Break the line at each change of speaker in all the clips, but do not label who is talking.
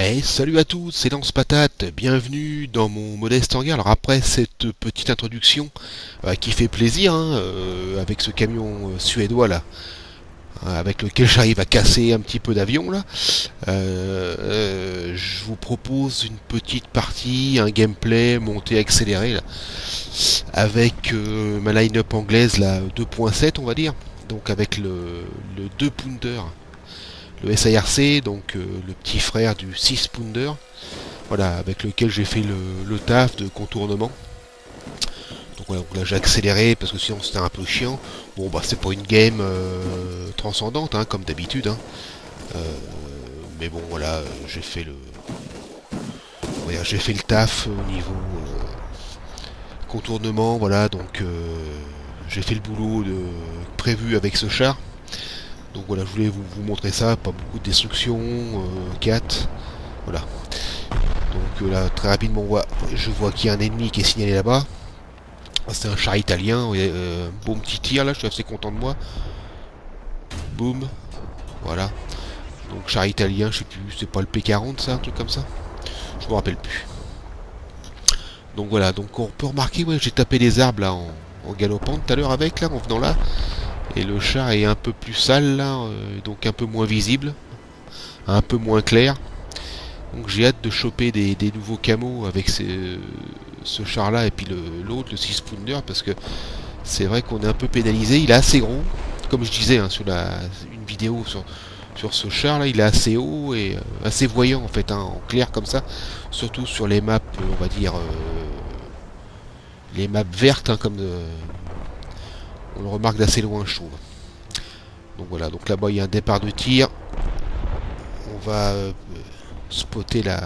Hey, salut à tous, c'est Lance Patate, bienvenue dans mon modeste hangar. Alors après cette petite introduction qui fait plaisir, avec ce camion suédois là, avec lequel j'arrive à casser un petit peu d'avion là, je vous propose une petite partie, un gameplay monté accéléré là, avec ma line-up anglaise là 2.7 on va dire, donc avec le 2 pounder, le SIRC, donc le petit frère du 6 pounder. Voilà, avec lequel j'ai fait le taf de contournement. Donc voilà, donc là j'ai accéléré parce que sinon c'était un peu chiant. Bon bah c'est pas une game transcendante comme d'habitude. Euh, mais bon voilà, j'ai fait le taf au niveau contournement. Voilà, donc j'ai fait le boulot prévu avec ce char. Donc voilà, je voulais vous montrer ça. Pas beaucoup de destruction, 4. Voilà. Donc là très rapidement je vois qu'il y a un ennemi qui est signalé là-bas. C'est un char italien, bon petit tir là, je suis assez content de moi. Boum, voilà. Donc char italien, je sais plus, c'est pas le P40 ça, un truc comme ça. Je me rappelle plus. Donc voilà, donc on peut remarquer, ouais, j'ai tapé les arbres là en galopant tout à l'heure avec là, en venant là. Et le char est un peu plus sale là, donc un peu moins visible, un peu moins clair. Donc j'ai hâte de choper des nouveaux camos avec ce char là et puis l'autre, le 6 pounder, parce que c'est vrai qu'on est un peu pénalisé. Il est assez gros, comme je disais sur une vidéo sur ce char là, il est assez haut et assez voyant en fait, en clair comme ça, surtout sur les maps, on va dire les maps vertes, on le remarque d'assez loin, je trouve. Donc voilà, donc là-bas il y a un départ de tir. On va spotter la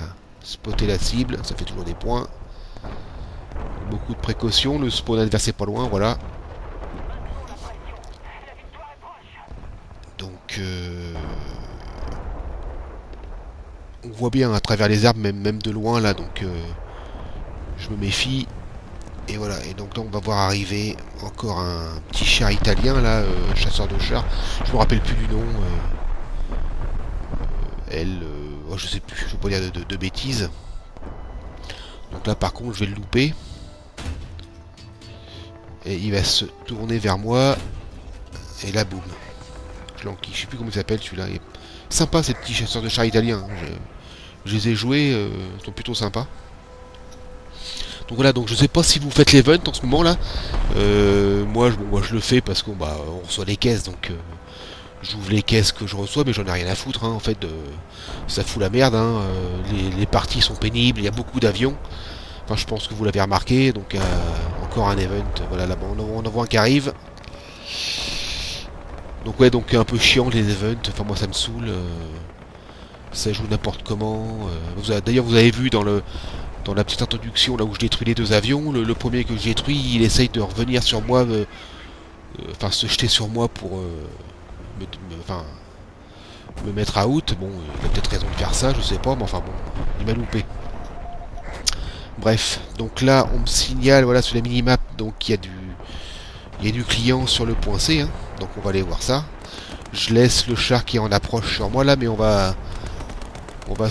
cible, ça fait toujours des points. Beaucoup de précautions, le spawn adverse est pas loin, voilà. Donc on voit bien à travers les arbres, même de loin là, donc je me méfie. Et voilà, et donc là on va voir arriver encore un petit char italien là, chasseur de chars. Je me rappelle plus du nom. Je sais plus, je vais pas dire de bêtises. Donc là par contre je vais le louper. Et il va se tourner vers moi. Et là boum. Je l'enquille, je sais plus comment il s'appelle celui-là. Il est sympa ces petits chasseurs de chars italiens. Je les ai joués, ils sont plutôt sympas. Donc voilà, donc je sais pas si vous faites l'event en ce moment là. Moi je le fais parce qu'on on reçoit les caisses, donc j'ouvre les caisses que je reçois, mais j'en ai rien à foutre en fait. Ça fout la merde. Les parties sont pénibles, il y a beaucoup d'avions. Enfin, je pense que vous l'avez remarqué. Donc encore un event. Voilà, là-bas on en voit un qui arrive. Donc ouais, donc un peu chiant les events. Enfin moi ça me saoule. Ça joue n'importe comment. D'ailleurs vous avez vu dans la petite introduction là où je détruis les deux avions, le premier que j'ai détruit, il essaye de revenir sur moi, enfin se jeter sur moi pour me mettre out. Bon, il a peut-être raison de faire ça, je sais pas, mais enfin bon, il m'a loupé. Bref, donc là on me signale, voilà, sur la minimap, donc il y a du client sur le point C, donc on va aller voir ça. Je laisse le char qui est en approche sur moi là, mais on va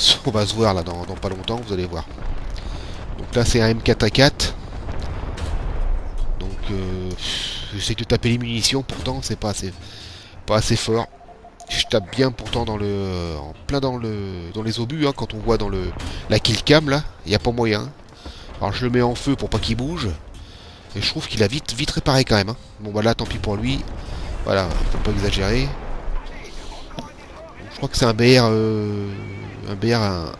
se voir là dans pas longtemps, vous allez voir. Donc là c'est un M4A4. Donc j'essaie de taper les munitions, pourtant c'est pas assez fort. Je tape bien pourtant en plein dans les obus, quand on voit dans la killcam là, il n'y a pas moyen. Alors je le mets en feu pour pas qu'il bouge. Et je trouve qu'il a vite réparé quand même. Bon bah là tant pis pour lui. Voilà, faut pas exagérer. Je crois que c'est un BR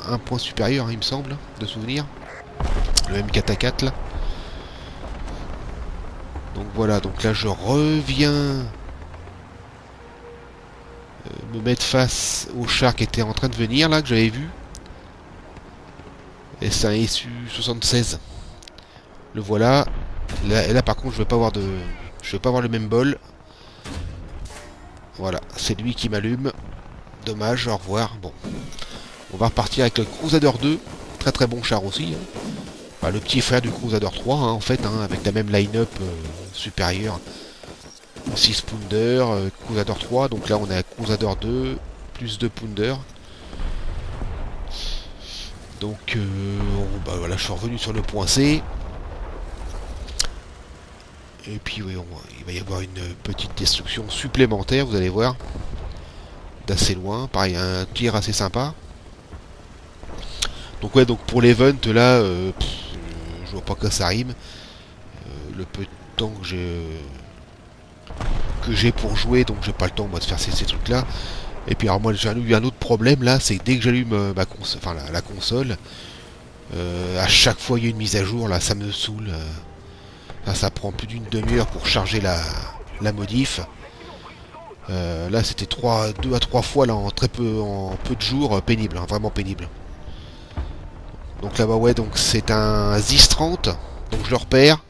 un point supérieur, il me semble, de souvenir. Le M4A4 là. Donc voilà, donc là je reviens me mettre face au char qui était en train de venir là, que j'avais vu. Et c'est un SU-76. Le voilà. Là par contre je vais pas avoir le même bol. Voilà, c'est lui qui m'allume. Dommage, au revoir. Bon. On va repartir avec le Crusader 2. Très très bon char aussi. Enfin, le petit frère du Crusader 3 en fait, avec la même line-up supérieure. 6 pounder, Crusader 3. Donc là on a Crusader 2 plus 2 pounder. Donc voilà, je suis revenu sur le point C. Et puis oui, il va y avoir une petite destruction supplémentaire, vous allez voir. D'assez loin, pareil, un tir assez sympa. Donc ouais, donc pour l'event là, je vois pas que ça rime. Le peu de temps que j'ai pour jouer, donc j'ai pas le temps moi de faire ces trucs là. Et puis alors moi j'ai eu un autre problème là, c'est que dès que j'allume la console, à chaque fois il y a une mise à jour là, ça me saoule. Ça prend plus d'une demi-heure pour charger la modif. Là c'était 2 à 3 fois là en peu de jours, pénible, hein, vraiment pénible. Donc là-bas ouais, donc c'est un ZIS 30, donc je le repère.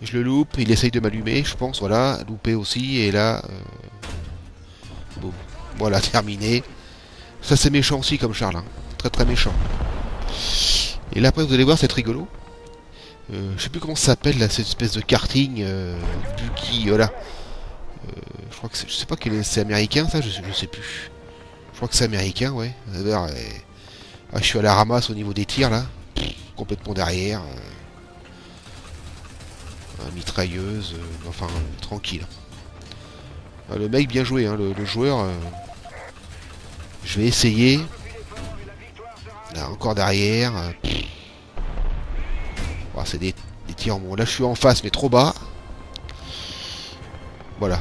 Je le loupe, il essaye de m'allumer, je pense, voilà, loupé aussi, et là... bon, voilà, terminé. Ça c'est méchant aussi comme Charles, hein. Très très méchant. Et là après vous allez voir, c'est rigolo. Je sais plus comment ça s'appelle là, cette espèce de karting, Buki, voilà. Je crois que je sais pas quel c'est américain ça, je sais plus. Je crois que c'est américain, ouais. Je suis à la ramasse au niveau des tirs là. Complètement derrière. Mitrailleuse, enfin tranquille. Le mec bien joué, hein, le joueur. Je vais essayer. Là encore derrière. C'est des tirs. Bon là je suis en face mais trop bas. Voilà.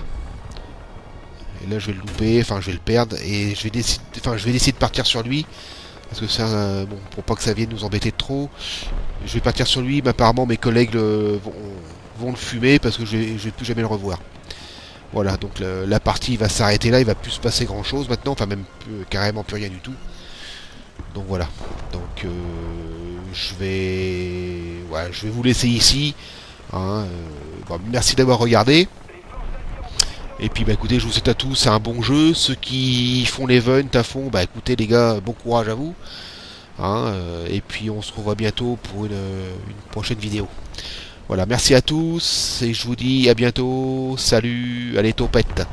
Et là je vais le louper, enfin je vais le perdre et je vais décider de partir sur lui. Parce que c'est bon, pour pas que ça vienne nous embêter de trop. Je vais partir sur lui, mais apparemment mes collègues vont le fumer parce que je vais plus jamais le revoir. Voilà, donc la partie va s'arrêter là, il va plus se passer grand chose maintenant, enfin même carrément plus rien du tout. Donc voilà, donc je vais vous laisser ici. Hein, merci d'avoir regardé. Et puis bah écoutez, je vous souhaite à tous un bon jeu. Ceux qui font l'event à fond, bah écoutez les gars, bon courage à vous. Hein, et puis on se revoit bientôt pour une prochaine vidéo. Voilà, merci à tous et je vous dis à bientôt. Salut, allez topette.